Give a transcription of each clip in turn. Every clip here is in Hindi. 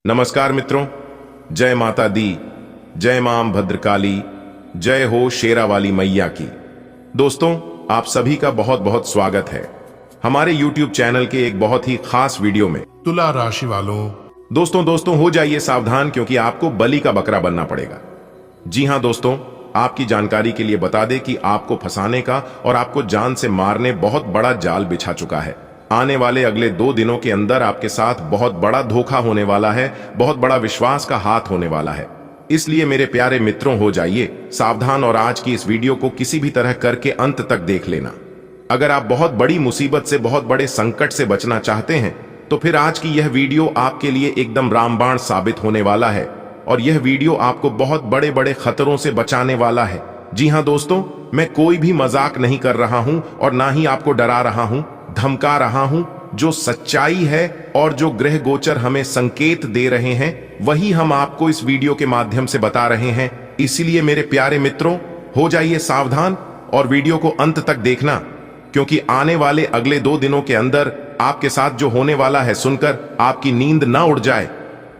नमस्कार मित्रों, जय माता दी, जय मां भद्रकाली, जय हो शेरा वाली मैया की। दोस्तों, आप सभी का बहुत बहुत स्वागत है हमारे YouTube चैनल के एक बहुत ही खास वीडियो में। तुला राशि वालों, दोस्तों हो जाइए सावधान, क्योंकि आपको बलि का बकरा बनना पड़ेगा। जी हां दोस्तों, आपकी जानकारी के लिए बता दें कि आपको फंसाने का और आपको जान से मारने बहुत बड़ा जाल बिछा चुका है। आने वाले अगले 2 दिनों के अंदर आपके साथ बहुत बड़ा धोखा होने वाला है, बहुत बड़ा विश्वास का हाथ होने वाला है। इसलिए मेरे प्यारे मित्रों, हो जाइए सावधान और आज की इस वीडियो को किसी भी तरह करके अंत तक देख लेना। अगर आप बहुत बड़ी मुसीबत से, बहुत बड़े संकट से बचना चाहते हैं तो फिर आज की यह वीडियो आपके लिए एकदम रामबाण साबित होने वाला है और यह वीडियो आपको बहुत बड़े बड़े खतरों से बचाने वाला है। जी हां दोस्तों, मैं कोई भी मजाक नहीं कर रहा हूं और ना ही आपको डरा रहा हूं, धमका रहा हूं। जो सच्चाई है और जो ग्रह गोचर हमें संकेत दे रहे हैं, वही हम आपको इस वीडियो के माध्यम से बता रहे हैं। इसलिए मेरे प्यारे मित्रों, हो जाइए सावधान और वीडियो को अंत तक देखना, क्योंकि आने वाले अगले 2 दिनों के अंदर आपके साथ जो होने वाला है सुनकर आपकी नींद ना उड़ जाए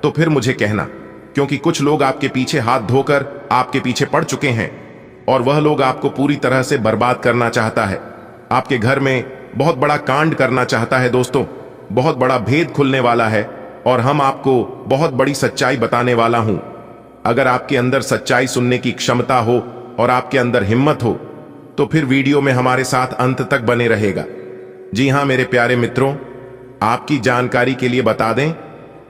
तो फिर मुझे कहना, क्योंकि कुछ लोग आपके पीछे हाथ धोकर आपके पीछे पड़ चुके हैं और वह लोग आपको पूरी तरह से बर्बाद करना चाहता है। आपके घर में बहुत बड़ा कांड करना चाहता है। दोस्तों, बहुत बड़ा भेद खुलने वाला है और हम आपको बहुत बड़ी सच्चाई बताने वाला हूं। अगर आपके अंदर सच्चाई सुनने की क्षमता हो और आपके अंदर हिम्मत हो तो फिर वीडियो में हमारे साथ अंत तक बने रहेगा। जी हां मेरे प्यारे मित्रों, आपकी जानकारी के लिए बता दें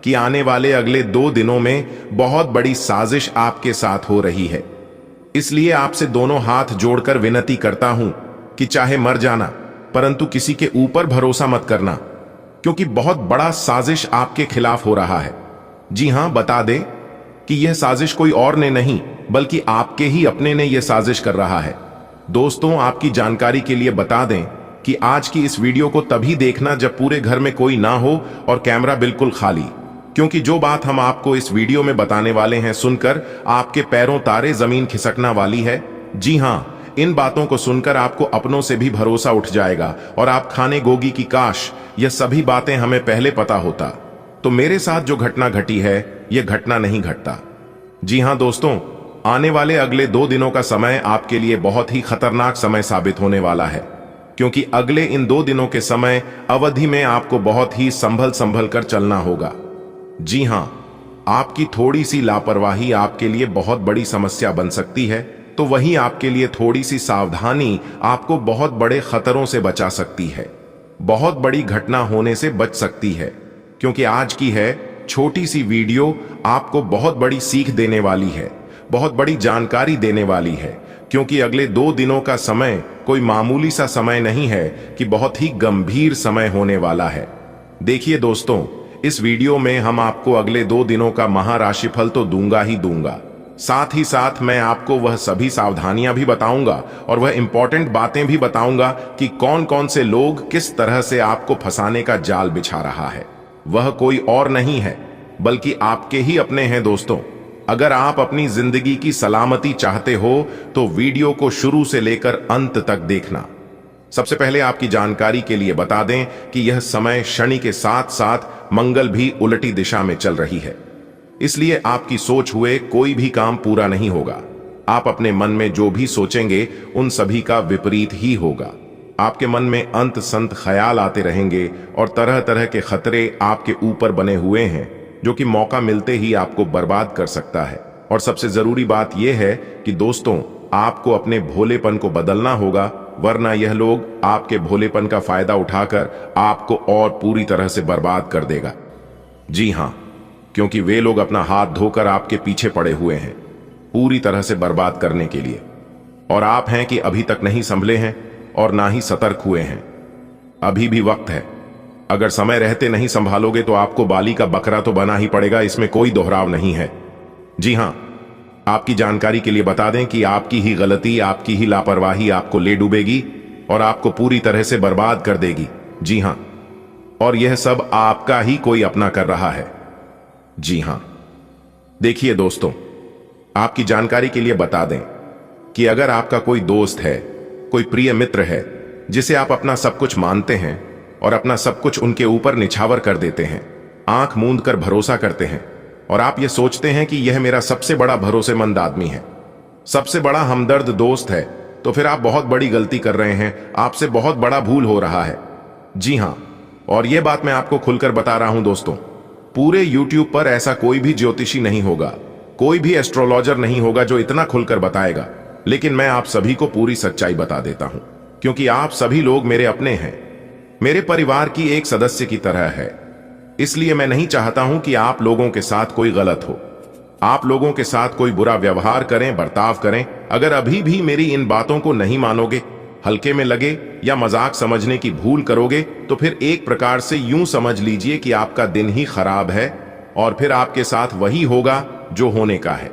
कि आने वाले अगले 2 दिनों में बहुत बड़ी साजिश आपके साथ हो रही है। इसलिए आपसे दोनों हाथ जोड़कर विनती करता हूं कि चाहे मर जाना, परंतु किसी के ऊपर भरोसा मत करना, क्योंकि बहुत बड़ा साजिश आपके खिलाफ हो रहा है। जी हां, बता दें कि यह साजिश कोई और ने नहीं बल्कि आपके ही अपने ने यह साजिश कर रहा है। दोस्तों, आपकी जानकारी के लिए बता दें कि आज की इस वीडियो को तभी देखना जब पूरे घर में कोई ना हो और कैमरा बिल्कुल खाली, क्योंकि जो बात हम आपको इस वीडियो में बताने वाले हैं सुनकर आपके पैरों तारे जमीन खिसकना वाली है। जी हां, इन बातों को सुनकर आपको अपनों से भी भरोसा उठ जाएगा और आप खाने गोगी की काश यह सभी बातें हमें पहले पता होता तो मेरे साथ जो घटना घटी है यह घटना नहीं घटता। जी हां दोस्तों, आने वाले अगले 2 दिनों का समय आपके लिए बहुत ही खतरनाक समय साबित होने वाला है, क्योंकि अगले इन 2 दिनों के समय अवधि में आपको बहुत ही संभल कर चलना होगा। जी हां, आपकी थोड़ी सी लापरवाही आपके लिए बहुत बड़ी समस्या बन सकती है, तो वहीं आपके लिए थोड़ी सी सावधानी आपको बहुत बड़े खतरों से बचा सकती है, बहुत बड़ी घटना होने से बच सकती है। क्योंकि आज की है छोटी सी वीडियो आपको बहुत बड़ी सीख देने वाली है, बहुत बड़ी जानकारी देने वाली है, क्योंकि अगले 2 दिनों का समय कोई मामूली सा समय नहीं है कि बहुत ही गंभीर समय होने वाला है। देखिए दोस्तों, इस वीडियो में हम आपको अगले 2 दिनों का महाराशिफल तो दूंगा ही दूंगा, साथ ही साथ मैं आपको वह सभी सावधानियां भी बताऊंगा और वह इंपॉर्टेंट बातें भी बताऊंगा कि कौन कौन से लोग किस तरह से आपको फंसाने का जाल बिछा रहा है। वह कोई और नहीं है बल्कि आपके ही अपने हैं। दोस्तों, अगर आप अपनी जिंदगी की सलामती चाहते हो तो वीडियो को शुरू से लेकर अंत तक देखना। सबसे पहले आपकी जानकारी के लिए बता दें कि यह समय शनि के साथ साथ मंगल भी उल्टी दिशा में चल रही है, इसलिए आपकी सोच हुए कोई भी काम पूरा नहीं होगा। आप अपने मन में जो भी सोचेंगे उन सभी का विपरीत ही होगा। आपके मन में अंत संत ख्याल आते रहेंगे और तरह तरह के खतरे आपके ऊपर बने हुए हैं, जो कि मौका मिलते ही आपको बर्बाद कर सकता है। और सबसे जरूरी बात यह है कि दोस्तों, आपको अपने भोलेपन को बदलना होगा, वरना यह लोग आपके भोलेपन का फायदा उठाकर आपको और पूरी तरह से बर्बाद कर देगा। जी हां, क्योंकि वे लोग अपना हाथ धोकर आपके पीछे पड़े हुए हैं पूरी तरह से बर्बाद करने के लिए, और आप हैं कि अभी तक नहीं संभले हैं और ना ही सतर्क हुए हैं। अभी भी वक्त है। अगर समय रहते नहीं संभालोगे तो आपको बाली का बकरा तो बना ही पड़ेगा, इसमें कोई दोहराव नहीं है। जी हां, आपकी जानकारी के लिए बता दें कि आपकी ही गलती, आपकी ही लापरवाही आपको ले डूबेगी और आपको पूरी तरह से बर्बाद कर देगी। जी हां, और यह सब आपका ही कोई अपना कर रहा है। जी हां, देखिए दोस्तों, आपकी जानकारी के लिए बता दें कि अगर आपका कोई दोस्त है, कोई प्रिय मित्र है जिसे आप अपना सब कुछ मानते हैं और अपना सब कुछ उनके ऊपर निछावर कर देते हैं, आंख मूंद कर भरोसा करते हैं, और आप ये सोचते हैं कि यह मेरा सबसे बड़ा भरोसेमंद आदमी है, सबसे बड़ा हमदर्द दोस्त है, तो फिर आप बहुत बड़ी गलती कर रहे हैं, आपसे बहुत बड़ा भूल हो रहा है। जी हां, और यह बात मैं आपको खुलकर बता रहा हूं दोस्तों, पूरे YouTube पर ऐसा कोई भी ज्योतिषी नहीं होगा, कोई भी एस्ट्रोलॉजर नहीं होगा जो इतना खुलकर बताएगा। लेकिन मैं आप सभी को पूरी सच्चाई बता देता हूं, क्योंकि आप सभी लोग मेरे अपने हैं, मेरे परिवार की एक सदस्य की तरह है। इसलिए मैं नहीं चाहता हूं कि आप लोगों के साथ कोई गलत हो, आप लोगों के साथ कोई बुरा व्यवहार करें, बर्ताव करें। अगर अभी भी मेरी इन बातों को नहीं मानोगे, हल्के में लगे या मजाक समझने की भूल करोगे, तो फिर एक प्रकार से यूं समझ लीजिए कि आपका दिन ही खराब है और फिर आपके साथ वही होगा जो होने का है।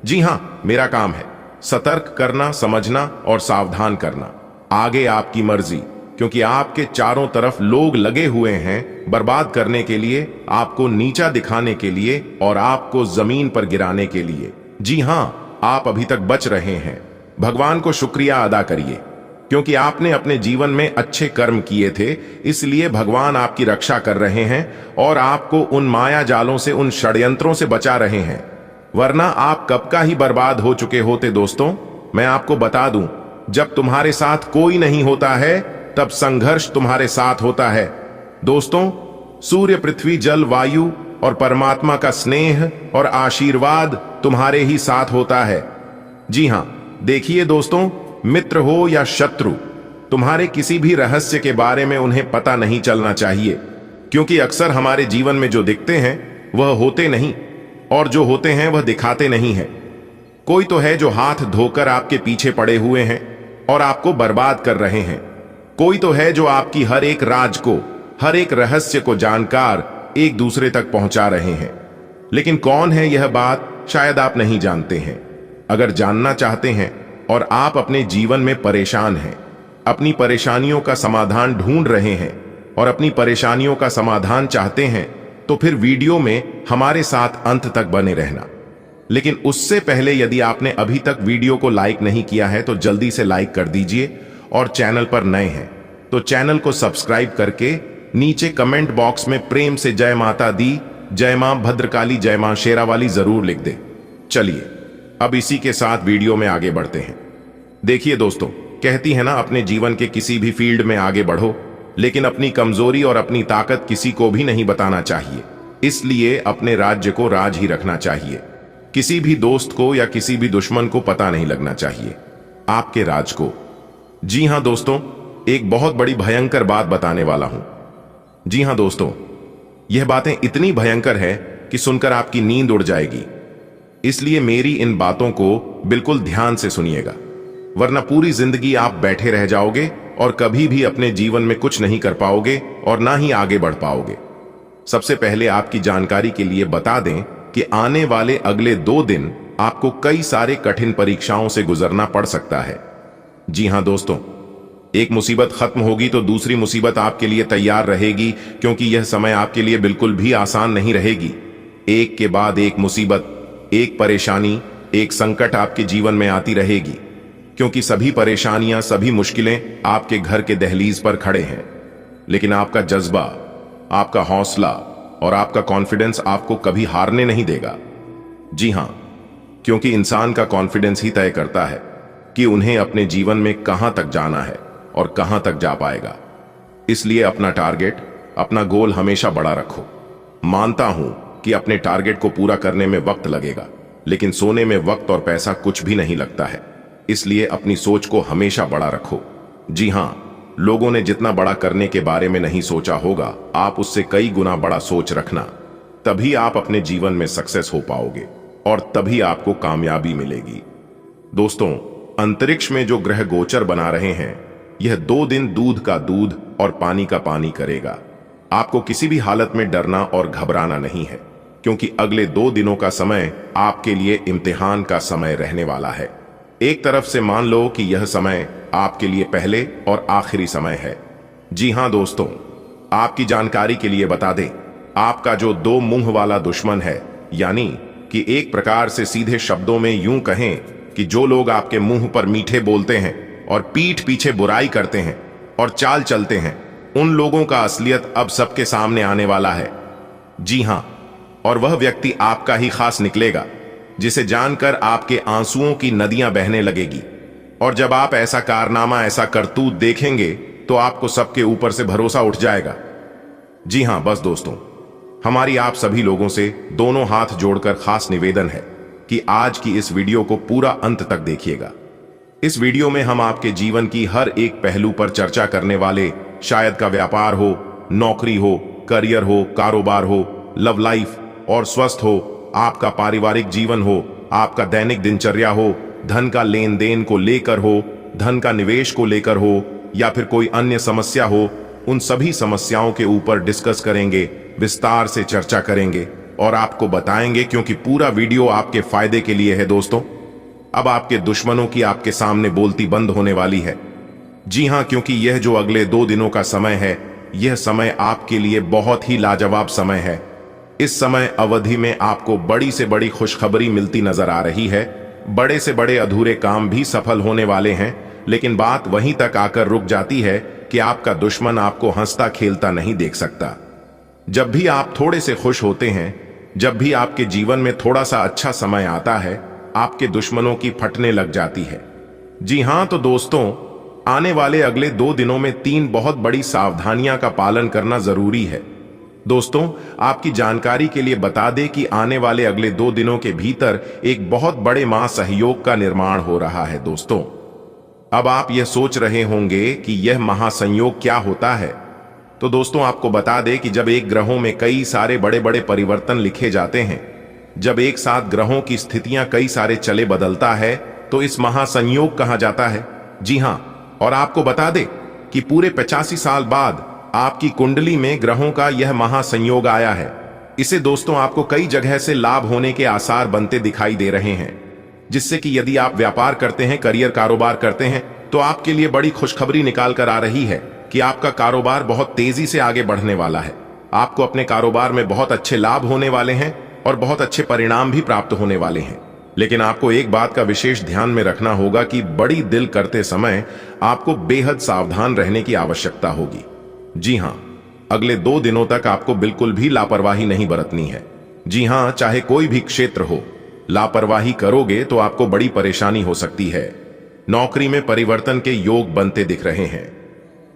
जी हां, मेरा काम है सतर्क करना, समझना और सावधान करना। आगे आपकी मर्जी, क्योंकि आपके चारों तरफ लोग लगे हुए हैं बर्बाद करने के लिए, आपको नीचा दिखाने के लिए और आपको जमीन पर गिराने के लिए। जी हां, आप अभी तक बच रहे हैं। भगवान को शुक्रिया अदा करिए, क्योंकि आपने अपने जीवन में अच्छे कर्म किए थे, इसलिए भगवान आपकी रक्षा कर रहे हैं और आपको उन माया जालों से, उन षड्यंत्रों से बचा रहे हैं। वरना आप कब का ही बर्बाद हो चुके होते। दोस्तों, मैं आपको बता दूं, जब तुम्हारे साथ कोई नहीं होता है तब संघर्ष तुम्हारे साथ होता है। दोस्तों, सूर्य, पृथ्वी, जल, वायु और परमात्मा का स्नेह और आशीर्वाद तुम्हारे ही साथ होता है। जी हां, देखिए दोस्तों, मित्र हो या शत्रु, तुम्हारे किसी भी रहस्य के बारे में उन्हें पता नहीं चलना चाहिए, क्योंकि अक्सर हमारे जीवन में जो दिखते हैं वह होते नहीं, और जो होते हैं वह दिखाते नहीं हैं। कोई तो है जो हाथ धोकर आपके पीछे पड़े हुए हैं और आपको बर्बाद कर रहे हैं। कोई तो है जो आपकी हर एक राज को, हर एक रहस्य को जानकार एक दूसरे तक पहुंचा रहे हैं। लेकिन कौन है यह बात शायद आप नहीं जानते हैं। अगर जानना चाहते हैं और आप अपने जीवन में परेशान हैं, अपनी परेशानियों का समाधान ढूंढ रहे हैं और अपनी परेशानियों का समाधान चाहते हैं, तो फिर वीडियो में हमारे साथ अंत तक बने रहना। लेकिन उससे पहले यदि आपने अभी तक वीडियो को लाइक नहीं किया है तो जल्दी से लाइक कर दीजिए, और चैनल पर नए हैं तो चैनल को सब्सक्राइब करके नीचे कमेंट बॉक्स में प्रेम से जय माता दी, जय मां भद्रकाली, जय मां शेरावाली जरूर लिख दे। चलिए अब इसी के साथ वीडियो में आगे बढ़ते हैं। देखिए दोस्तों, कहती है ना, अपने जीवन के किसी भी फील्ड में आगे बढ़ो, लेकिन अपनी कमजोरी और अपनी ताकत किसी को भी नहीं बताना चाहिए। इसलिए अपने राज्य को राज ही रखना चाहिए। किसी भी दोस्त को या किसी भी दुश्मन को पता नहीं लगना चाहिए आपके राज को। जी हां दोस्तों, एक बहुत बड़ी भयंकर बात बताने वाला हूं। जी हां दोस्तों, यह बातें इतनी भयंकर है कि सुनकर आपकी नींद उड़ जाएगी। इसलिए मेरी इन बातों को बिल्कुल ध्यान से सुनिएगा, वरना पूरी जिंदगी आप बैठे रह जाओगे और कभी भी अपने जीवन में कुछ नहीं कर पाओगे और ना ही आगे बढ़ पाओगे। सबसे पहले आपकी जानकारी के लिए बता दें कि आने वाले अगले 2 दिन आपको कई सारे कठिन परीक्षाओं से गुजरना पड़ सकता है। जी हां दोस्तों, एक मुसीबत खत्म होगी तो दूसरी मुसीबत आपके लिए तैयार रहेगी, क्योंकि यह समय आपके लिए बिल्कुल भी आसान नहीं रहेगी। एक के बाद एक मुसीबत, एक परेशानी, एक संकट आपके जीवन में आती रहेगी, क्योंकि सभी परेशानियां, सभी मुश्किलें आपके घर के दहलीज पर खड़े हैं। लेकिन आपका जज्बा, आपका हौसला और आपका कॉन्फिडेंस आपको कभी हारने नहीं देगा। जी हां, क्योंकि इंसान का कॉन्फिडेंस ही तय करता है कि उन्हें अपने जीवन में कहां तक जाना है और कहां तक जा पाएगा। इसलिए अपना टारगेट, अपना गोल हमेशा बड़ा रखो। मानता हूं कि अपने टारगेट को पूरा करने में वक्त लगेगा, लेकिन सोने में वक्त और पैसा कुछ भी नहीं लगता है। इसलिए अपनी सोच को हमेशा बड़ा रखो। जी हां, लोगों ने जितना बड़ा करने के बारे में नहीं सोचा होगा, आप उससे कई गुना बड़ा सोच रखना। तभी आप अपने जीवन में सक्सेस हो पाओगे और तभी आपको कामयाबी मिलेगी। दोस्तों, अंतरिक्ष में जो ग्रह गोचर बना रहे हैं, यह 2 दिन दूध का दूध और पानी का पानी करेगा। आपको किसी भी हालत में डरना और घबराना नहीं है, क्योंकि अगले 2 दिनों का समय आपके लिए इम्तिहान का समय रहने वाला है। एक तरफ से मान लो कि यह समय आपके लिए पहले और आखिरी समय है। जी हां दोस्तों, आपकी जानकारी के लिए बता दें, आपका जो 2 मुंह वाला दुश्मन है, यानी कि एक प्रकार से सीधे शब्दों में यूं कहें कि जो लोग आपके मुंह पर मीठे बोलते हैं और पीठ पीछे बुराई करते हैं और चाल चलते हैं, उन लोगों का असलियत अब सबके सामने आने वाला है। जी हां, और वह व्यक्ति आपका ही खास निकलेगा, जिसे जानकर आपके आंसुओं की नदियां बहने लगेगी। और जब आप ऐसा कारनामा, ऐसा करतूत देखेंगे तो आपको सबके ऊपर से भरोसा उठ जाएगा। जी हां, बस दोस्तों, हमारी आप सभी लोगों से दोनों हाथ जोड़कर खास निवेदन है कि आज की इस वीडियो को पूरा अंत तक देखिएगा। इस वीडियो में हम आपके जीवन की हर एक पहलू पर चर्चा करने वाले, शायद का व्यापार हो, नौकरी हो, करियर हो, कारोबार हो, लव लाइफ और स्वस्थ हो, आपका पारिवारिक जीवन हो, आपका दैनिक दिनचर्या हो, धन का लेन देन को लेकर हो, धन का निवेश को लेकर हो, या फिर कोई अन्य समस्या हो, उन सभी समस्याओं के ऊपर डिस्कस करेंगे, विस्तार से चर्चा करेंगे और आपको बताएंगे, क्योंकि पूरा वीडियो आपके फायदे के लिए है दोस्तों। अब आपके दुश्मनों की आपके सामने बोलती बंद होने वाली है। जी हां, क्योंकि यह जो अगले 2 दिनों का समय है, यह समय आपके लिए बहुत ही लाजवाब समय है। इस समय अवधि में आपको बड़ी से बड़ी खुशखबरी मिलती नजर आ रही है। बड़े से बड़े अधूरे काम भी सफल होने वाले हैं, लेकिन बात वहीं तक आकर रुक जाती है कि आपका दुश्मन आपको हंसता खेलता नहीं देख सकता। जब भी आप थोड़े से खुश होते हैं, जब भी आपके जीवन में थोड़ा सा अच्छा समय आता है, आपके दुश्मनों की फटने लग जाती है। जी हां, तो दोस्तों, आने वाले अगले 2 दिनों में 3 बहुत बड़ी सावधानियां का पालन करना जरूरी है। दोस्तों, आपकी जानकारी के लिए बता दें कि आने वाले अगले 2 दिनों के भीतर एक बहुत बड़े महासहयोग का निर्माण हो रहा है। दोस्तों, अब आप यह सोच रहे होंगे कि यह महासंयोग क्या होता है। तो दोस्तों, आपको बता दें कि जब एक ग्रहों में कई सारे बड़े बड़े परिवर्तन लिखे जाते हैं, जब एक साथ ग्रहों की स्थितियां कई सारे चले बदलता है, तो इस महासंयोग कहा जाता है। जी हां, और आपको बता दें कि पूरे 85 साल बाद आपकी कुंडली में ग्रहों का यह महासंयोग आया है। इसे दोस्तों आपको कई जगह से लाभ होने के आसार बनते दिखाई दे रहे हैं, जिससे कि यदि आप व्यापार करते हैं, करियर कारोबार करते हैं, तो आपके लिए बड़ी खुशखबरी निकाल कर आ रही है कि आपका कारोबार बहुत तेजी से आगे बढ़ने वाला है। आपको अपने कारोबार में बहुत अच्छे लाभ होने वाले हैं और बहुत अच्छे परिणाम भी प्राप्त होने वाले हैं। लेकिन आपको एक बात का विशेष ध्यान में रखना होगा कि बड़ी दिल करते समय आपको बेहद सावधान रहने की आवश्यकता होगी। जी हां, अगले 2 दिनों तक आपको बिल्कुल भी लापरवाही नहीं बरतनी है। जी हां, चाहे कोई भी क्षेत्र हो, लापरवाही करोगे तो आपको बड़ी परेशानी हो सकती है। नौकरी में परिवर्तन के योग बनते दिख रहे हैं।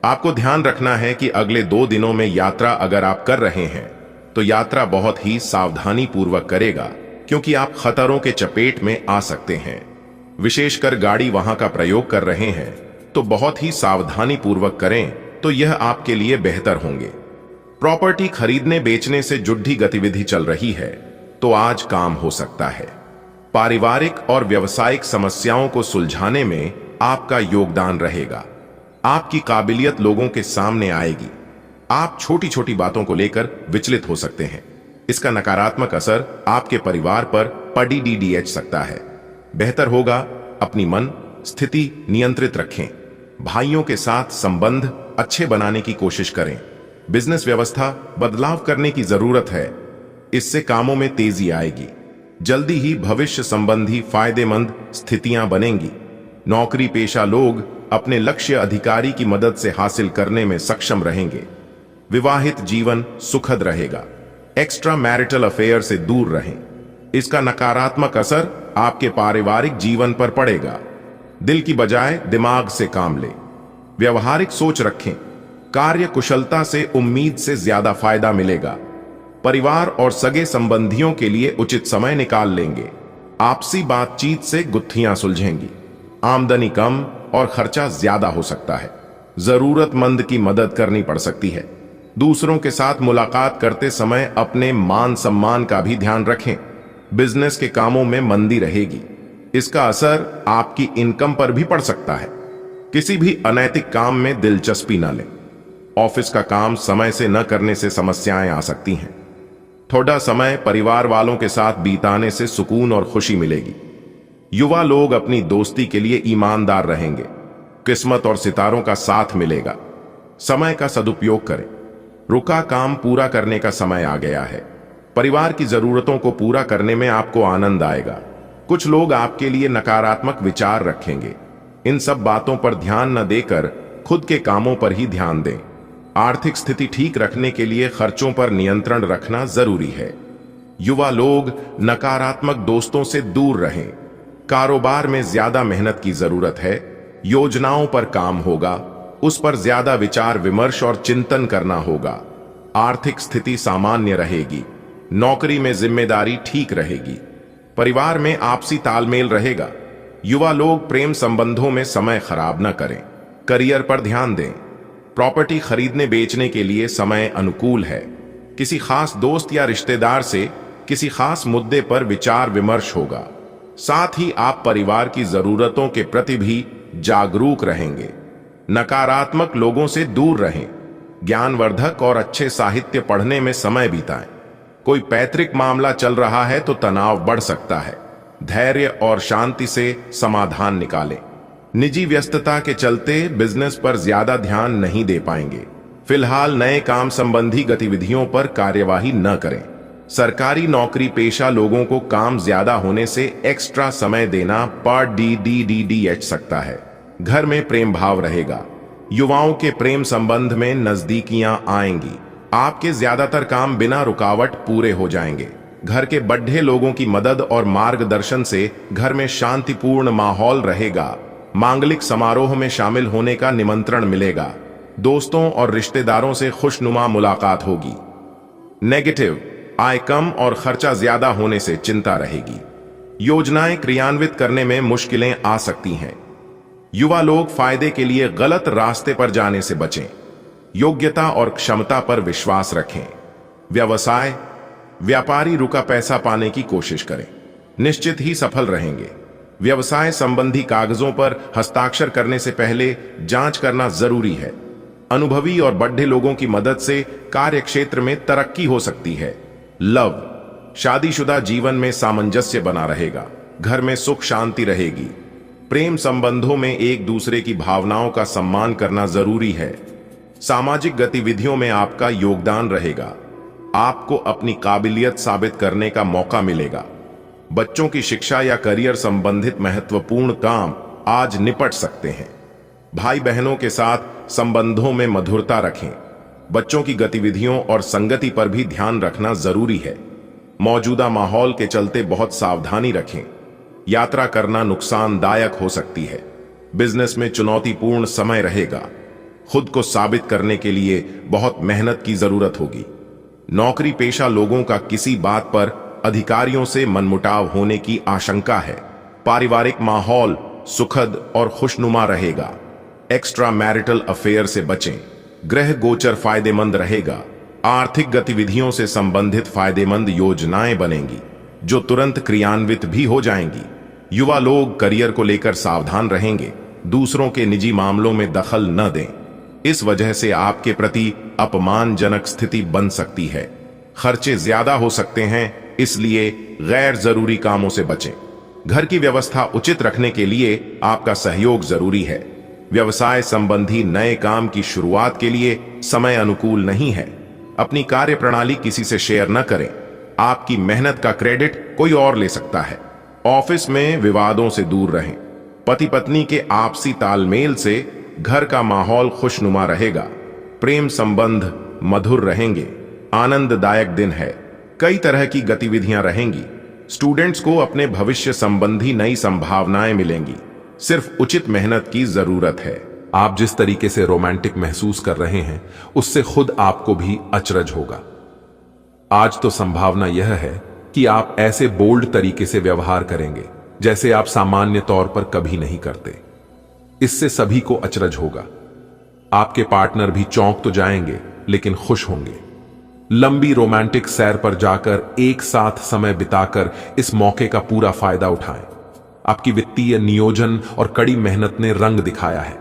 आपको ध्यान रखना है कि अगले 2 दिनों में यात्रा अगर आप कर रहे हैं, तो यात्रा बहुत ही सावधानी पूर्वक करेगा, क्योंकि आप खतरों के चपेट में आ सकते हैं। विशेषकर गाड़ी वहां का प्रयोग कर रहे हैं तो बहुत ही सावधानी पूर्वक करें, तो यह आपके लिए बेहतर होंगे। प्रॉपर्टी खरीदने बेचने से जुड़ी गतिविधि चल रही है, तो आज काम हो सकता है। पारिवारिक और व्यावसायिक समस्याओं को सुलझाने में आपका योगदान रहेगा। आपकी काबिलियत लोगों के सामने आएगी। आप छोटी छोटी बातों को लेकर विचलित हो सकते हैं। इसका नकारात्मक असर आपके परिवार पर पड़ सकता है। बेहतर होगा अपनी मन स्थिति नियंत्रित रखें। भाइयों के साथ संबंध अच्छे बनाने की कोशिश करें। बिजनेस व्यवस्था बदलाव करने की जरूरत है, इससे कामों में तेजी आएगी। जल्दी ही भविष्य संबंधी फायदेमंद स्थितियां बनेंगी। नौकरी पेशा लोग अपने लक्ष्य अधिकारी की मदद से हासिल करने में सक्षम रहेंगे। विवाहित जीवन सुखद रहेगा। एक्स्ट्रा मैरिटल अफेयर से दूर रहें। इसका नकारात्मक असर आपके पारिवारिक जीवन पर पड़ेगा। दिल की बजाय दिमाग से काम लें। व्यवहारिक सोच रखें। कार्य कुशलता से उम्मीद से ज्यादा फायदा मिलेगा। परिवार और सगे संबंधियों के लिए उचित समय निकाल लेंगे। आपसी बातचीत से गुत्थियां सुलझेंगी। आमदनी कम और खर्चा ज्यादा हो सकता है। जरूरतमंद की मदद करनी पड़ सकती है। दूसरों के साथ मुलाकात करते समय अपने मान सम्मान का भी ध्यान रखें। बिजनेस के कामों में मंदी रहेगी। इसका असर आपकी इनकम पर भी पड़ सकता है। किसी भी अनैतिक काम में दिलचस्पी न लें। ऑफिस का काम समय से न करने से समस्याएं आ सकती हैं। थोड़ा समय परिवार वालों के साथ बिताने से सुकून और खुशी मिलेगी। युवा लोग अपनी दोस्ती के लिए ईमानदार रहेंगे। किस्मत और सितारों का साथ मिलेगा। समय का सदुपयोग करें। रुका काम पूरा करने का समय आ गया है। परिवार की जरूरतों को पूरा करने में आपको आनंद आएगा। कुछ लोग आपके लिए नकारात्मक विचार रखेंगे। इन सब बातों पर ध्यान न देकर खुद के कामों पर ही ध्यान दें। आर्थिक स्थिति ठीक रखने के लिए खर्चों पर नियंत्रण रखना जरूरी है। युवा लोग नकारात्मक दोस्तों से दूर रहें। कारोबार में ज्यादा मेहनत की जरूरत है। योजनाओं पर काम होगा, उस पर ज्यादा विचार विमर्श और चिंतन करना होगा। आर्थिक स्थिति सामान्य रहेगी। नौकरी में जिम्मेदारी ठीक रहेगी। परिवार में आपसी तालमेल रहेगा। युवा लोग प्रेम संबंधों में समय खराब न करें। करियर पर ध्यान दें। प्रॉपर्टी खरीदने बेचने के लिए समय अनुकूल है। किसी खास दोस्त या रिश्तेदार से किसी खास मुद्दे पर विचार विमर्श होगा। साथ ही आप परिवार की जरूरतों के प्रति भी जागरूक रहेंगे। नकारात्मक लोगों से दूर रहें। ज्ञानवर्धक और अच्छे साहित्य पढ़ने में समय बिताएं। कोई पैतृक मामला चल रहा है तो तनाव बढ़ सकता है। धैर्य और शांति से समाधान निकालें। निजी व्यस्तता के चलते बिजनेस पर ज्यादा ध्यान नहीं दे पाएंगे। फिलहाल नए काम संबंधी गतिविधियों पर कार्यवाही न करें। सरकारी नौकरी पेशा लोगों को काम ज्यादा होने से एक्स्ट्रा समय देना पड़ डी सकता है। घर में प्रेम भाव रहेगा। युवाओं के प्रेम संबंध में नजदीकियां आएंगी। आपके ज्यादातर काम बिना रुकावट पूरे हो जाएंगे। घर के बड़े लोगों की मदद और मार्गदर्शन से घर में शांतिपूर्ण माहौल रहेगा। मांगलिक समारोह में शामिल होने का निमंत्रण मिलेगा। दोस्तों और रिश्तेदारों से खुशनुमा मुलाकात होगी। नेगेटिव, आय कम और खर्चा ज्यादा होने से चिंता रहेगी। योजनाएं क्रियान्वित करने में मुश्किलें आ सकती हैं। युवा लोग फायदे के लिए गलत रास्ते पर जाने से बचें। योग्यता और क्षमता पर विश्वास रखें। व्यवसाय, व्यापारी रुका पैसा पाने की कोशिश करें। निश्चित ही सफल रहेंगे। व्यवसाय संबंधी कागजों पर हस्ताक्षर करने से पहले जांच करना जरूरी है। अनुभवी और बड़े लोगों की मदद से कार्य क्षेत्र में तरक्की हो सकती है। लव, शादीशुदा जीवन में सामंजस्य बना रहेगा। घर में सुख शांति रहेगी। प्रेम संबंधों में एक दूसरे की भावनाओं का सम्मान करना जरूरी है। सामाजिक गतिविधियों में आपका योगदान रहेगा। आपको अपनी काबिलियत साबित करने का मौका मिलेगा। बच्चों की शिक्षा या करियर संबंधित महत्वपूर्ण काम आज निपट सकते हैं। भाई बहनों के साथ संबंधों में मधुरता रखें। बच्चों की गतिविधियों और संगति पर भी ध्यान रखना जरूरी है। मौजूदा माहौल के चलते बहुत सावधानी रखें। यात्रा करना नुकसानदायक हो सकती है। बिजनेस में चुनौतीपूर्ण समय रहेगा। खुद को साबित करने के लिए बहुत मेहनत की जरूरत होगी। नौकरी पेशा लोगों का किसी बात पर अधिकारियों से मनमुटाव होने की आशंका है। पारिवारिक माहौल सुखद और खुशनुमा रहेगा। एक्स्ट्रा मैरिटल अफेयर से बचें। ग्रह गोचर फायदेमंद रहेगा। आर्थिक गतिविधियों से संबंधित फायदेमंद योजनाएं बनेंगी जो तुरंत क्रियान्वित भी हो जाएंगी। युवा लोग करियर को लेकर सावधान रहेंगे। दूसरों के निजी मामलों में दखल न दें। इस वजह से आपके प्रति अपमानजनक स्थिति बन सकती है। खर्चे ज्यादा हो सकते हैं, इसलिए गैर जरूरी कामों से बचें। घर की व्यवस्था उचित रखने के लिए आपका सहयोग जरूरी है। व्यवसाय संबंधी नए काम की शुरुआत के लिए समय अनुकूल नहीं है। अपनी कार्य प्रणाली किसी से शेयर न करें। आपकी मेहनत का क्रेडिट कोई और ले सकता है। ऑफिस में विवादों से दूर रहें। पति पत्नी के आपसी तालमेल से घर का माहौल खुशनुमा रहेगा। प्रेम संबंध मधुर रहेंगे। आनंददायक दिन है। कई तरह की गतिविधियां रहेंगी। स्टूडेंट्स को अपने भविष्य संबंधी नई संभावनाएं मिलेंगी। सिर्फ उचित मेहनत की जरूरत है। आप जिस तरीके से रोमांटिक महसूस कर रहे हैं उससे खुद आपको भी अचरज होगा। आज तो संभावना यह है कि आप ऐसे बोल्ड तरीके से व्यवहार करेंगे जैसे आप सामान्य तौर पर कभी नहीं करते। इससे सभी को अचरज होगा। आपके पार्टनर भी चौंक तो जाएंगे लेकिन खुश होंगे। लंबी रोमांटिक सैर पर जाकर एक साथ समय बिताकर इस मौके का पूरा फायदा उठाएं। आपकी वित्तीय नियोजन और कड़ी मेहनत ने रंग दिखाया है।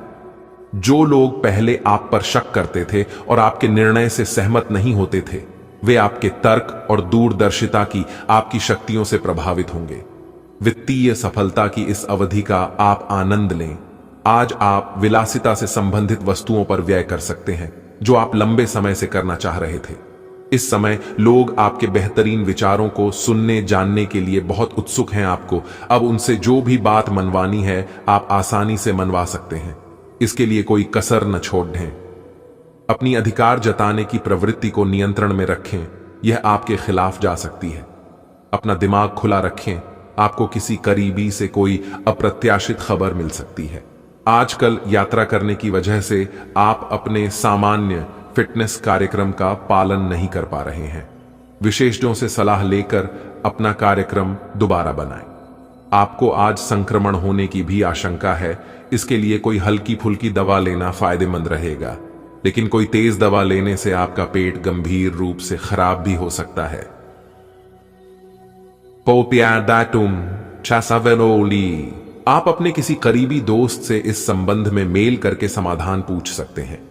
जो लोग पहले आप पर शक करते थे और आपके निर्णय से सहमत नहीं होते थे, वे आपके तर्क और दूरदर्शिता की आपकी शक्तियों से प्रभावित होंगे। वित्तीय सफलता की इस अवधि का आप आनंद लें। आज आप विलासिता से संबंधित वस्तुओं पर व्यय कर सकते हैं जो आप लंबे समय से करना चाह रहे थे। इस समय लोग आपके बेहतरीन विचारों को सुनने जानने के लिए बहुत उत्सुक हैं। आपको अब उनसे जो भी बात मनवानी है आप आसानी से मनवा सकते हैं। इसके लिए कोई कसर न छोड़ दें। अपनी अधिकार जताने की प्रवृत्ति को नियंत्रण में रखें। यह आपके खिलाफ जा सकती है। अपना दिमाग खुला रखें, आपको किसी करीबी से कोई अप्रत्याशित खबर मिल सकती है। आजकल यात्रा करने की वजह से आप अपने सामान्य फिटनेस कार्यक्रम का पालन नहीं कर पा रहे हैं। विशेषज्ञों से सलाह लेकर अपना कार्यक्रम दोबारा बनाएं। आपको आज संक्रमण होने की भी आशंका है, इसके लिए कोई हल्की फुल्की दवा लेना फायदेमंद रहेगा, लेकिन कोई तेज दवा लेने से आपका पेट गंभीर रूप से खराब भी हो सकता है। पोपियाडाटुम चासावेरोली, आप अपने किसी करीबी दोस्त से इस संबंध में मेल करके समाधान पूछ सकते हैं।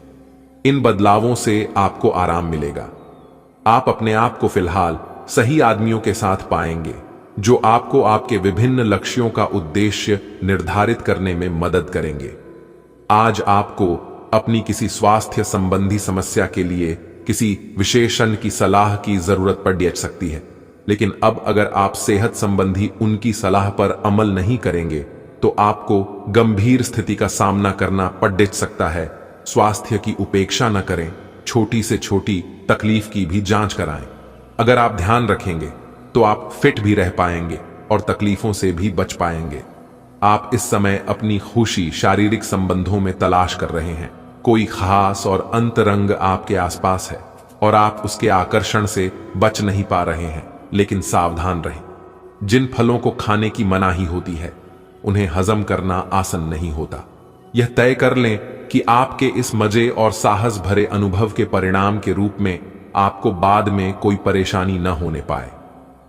इन बदलावों से आपको आराम मिलेगा। आप अपने आप को फिलहाल सही आदमियों के साथ पाएंगे जो आपको आपके विभिन्न लक्ष्यों का उद्देश्य निर्धारित करने में मदद करेंगे। आज आपको अपनी किसी स्वास्थ्य संबंधी समस्या के लिए किसी विशेषज्ञ की सलाह की जरूरत पड़ सकती है, लेकिन अब अगर आप सेहत संबंधी उनकी सलाह पर अमल नहीं करेंगे तो आपको गंभीर स्थिति का सामना करना पड़ सकता है। स्वास्थ्य की उपेक्षा न करें, छोटी से छोटी तकलीफ की भी जांच कराएं। अगर आप ध्यान रखेंगे तो आप फिट भी रह पाएंगे और तकलीफों से भी बच पाएंगे। आप इस समय अपनी खुशी शारीरिक संबंधों में तलाश कर रहे हैं। कोई खास और अंतरंग आपके आसपास है और आप उसके आकर्षण से बच नहीं पा रहे हैं, लेकिन सावधान रहें। जिन फलों को खाने की मनाही होती है उन्हें हजम करना आसान नहीं होता। यह तय कर लें कि आपके इस मजे और साहस भरे अनुभव के परिणाम के रूप में आपको बाद में कोई परेशानी न होने पाए।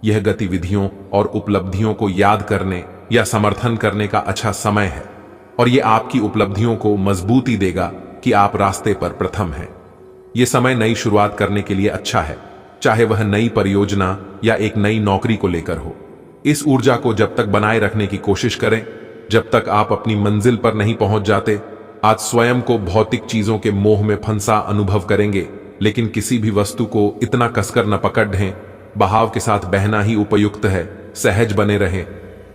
यह गतिविधियों और उपलब्धियों को याद करने या समर्थन करने का अच्छा समय है और यह आपकी उपलब्धियों को मजबूती देगा कि आप रास्ते पर प्रथम हैं। यह समय नई शुरुआत करने के लिए अच्छा है, चाहे वह नई परियोजना या एक नई नौकरी को लेकर हो। इस ऊर्जा को जब तक बनाए रखने की कोशिश करें जब तक आप अपनी मंजिल पर नहीं पहुंच जाते। आज स्वयं को भौतिक चीजों के मोह में फंसा अनुभव करेंगे, लेकिन किसी भी वस्तु को इतना कसकर न पकड़ ढें। बहाव के साथ बहना ही उपयुक्त है। सहज बने रहें।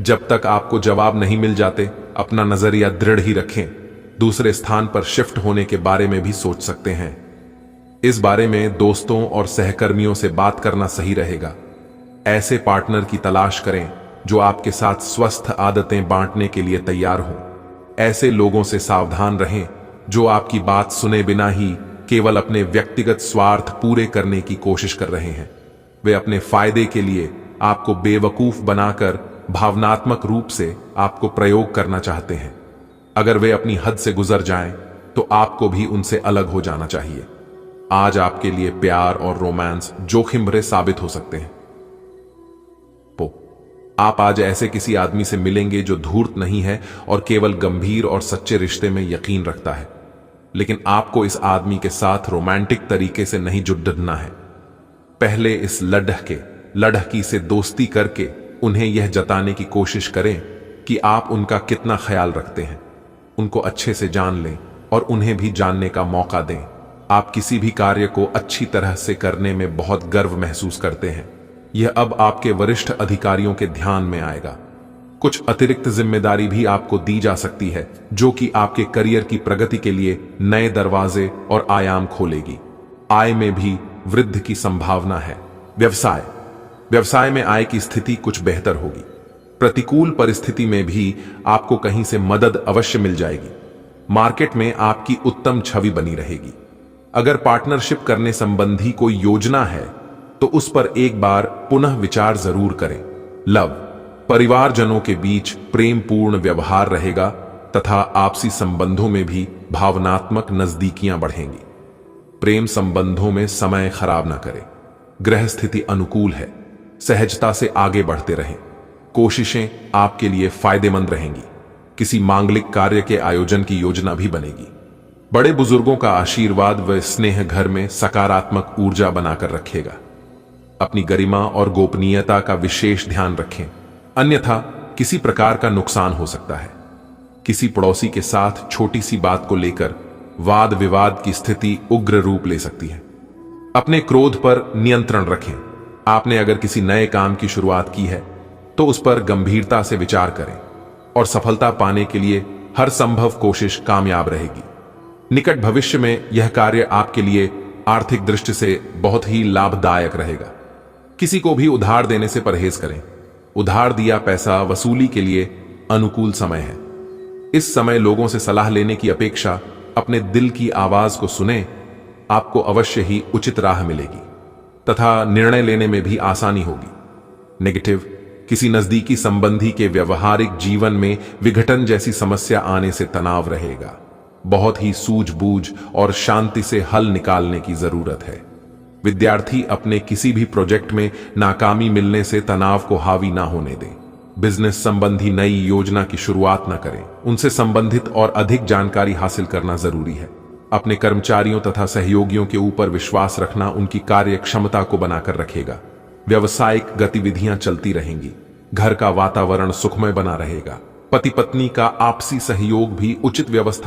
जब तक आपको जवाब नहीं मिल जाते अपना नजरिया दृढ़ ही रखें। दूसरे स्थान पर शिफ्ट होने के बारे में भी सोच सकते हैं। इस बारे में दोस्तों और सहकर्मियों से बात करना सही रहेगा। ऐसे पार्टनर की तलाश करें जो आपके साथ स्वस्थ आदतें बांटने के लिए तैयार हों। ऐसे लोगों से सावधान रहें जो आपकी बात सुने बिना ही केवल अपने व्यक्तिगत स्वार्थ पूरे करने की कोशिश कर रहे हैं। वे अपने फायदे के लिए आपको बेवकूफ बनाकर भावनात्मक रूप से आपको प्रयोग करना चाहते हैं। अगर वे अपनी हद से गुजर जाएं, तो आपको भी उनसे अलग हो जाना चाहिए। आज आपके लिए प्यार और रोमांस जोखिम भरे साबित हो सकते हैं। आप आज ऐसे किसी आदमी से मिलेंगे जो धूर्त नहीं है और केवल गंभीर और सच्चे रिश्ते में यकीन रखता है, लेकिन आपको इस आदमी के साथ रोमांटिक तरीके से नहीं जुड़ना है। पहले इस लड़की से दोस्ती करके उन्हें यह जताने की कोशिश करें कि आप उनका कितना ख्याल रखते हैं। उनको अच्छे से जान लें और उन्हें भी जानने का मौका दें। आप किसी भी कार्य को अच्छी तरह से करने में बहुत गर्व महसूस करते हैं। यह अब आपके वरिष्ठ अधिकारियों के ध्यान में आएगा। कुछ अतिरिक्त जिम्मेदारी भी आपको दी जा सकती है जो कि आपके करियर की प्रगति के लिए नए दरवाजे और आयाम खोलेगी। आय में भी वृद्धि की संभावना है। व्यवसाय में आय की स्थिति कुछ बेहतर होगी। प्रतिकूल परिस्थिति में भी आपको कहीं से मदद अवश्य मिल जाएगी। मार्केट में आपकी उत्तम छवि बनी रहेगी। अगर पार्टनरशिप करने संबंधी कोई योजना है तो उस पर एक बार पुनः विचार जरूर करें। परिवारजनों के बीच प्रेमपूर्ण व्यवहार रहेगा तथा आपसी संबंधों में भी भावनात्मक नजदीकियां बढ़ेंगी। प्रेम संबंधों में समय खराब ना करें। ग्रह स्थिति अनुकूल है। सहजता से आगे बढ़ते रहें। कोशिशें आपके लिए फायदेमंद रहेंगी। किसी मांगलिक कार्य के आयोजन की योजना भी बनेगी। बड़े बुजुर्गों का आशीर्वाद व स्नेह घर में सकारात्मक ऊर्जा बनाकर रखेगा। अपनी गरिमा और गोपनीयता का विशेष ध्यान रखें, अन्यथा किसी प्रकार का नुकसान हो सकता है। किसी पड़ोसी के साथ छोटी सी बात को लेकर वाद विवाद की स्थिति उग्र रूप ले सकती है। अपने क्रोध पर नियंत्रण रखें। आपने अगर किसी नए काम की शुरुआत की है तो उस पर गंभीरता से विचार करें और सफलता पाने के लिए हर संभव कोशिश कामयाब रहेगी। निकट भविष्य में यह कार्य आपके लिए आर्थिक दृष्टि से बहुत ही लाभदायक रहेगा। किसी को भी उधार देने से परहेज करें। उधार दिया पैसा वसूली के लिए अनुकूल समय है। इस समय लोगों से सलाह लेने की अपेक्षा अपने दिल की आवाज को सुने, आपको अवश्य ही उचित राह मिलेगी तथा निर्णय लेने में भी आसानी होगी। नेगेटिव, किसी नजदीकी संबंधी के व्यवहारिक जीवन में विघटन जैसी समस्या आने से तनाव रहेगा। बहुत ही सूझबूझ और शांति से हल निकालने की जरूरत है। विद्यार्थी अपने किसी भी प्रोजेक्ट में नाकामी मिलने से तनाव को हावी ना होने दें। बिजनेस संबंधी नई योजना की शुरुआत न करें। उनसे संबंधित और अधिक जानकारी हासिल करना जरूरी है। अपने कर्मचारियों तथा सहयोगियों के ऊपर विश्वास रखना उनकी कार्य क्षमता को बनाकर रखेगा। व्यवसायिक गतिविधियां चलती रहेंगी। घर का वातावरण सुखमय बना रहेगा। पति पत्नी का आपसी सहयोग भी उचित व्यवस्था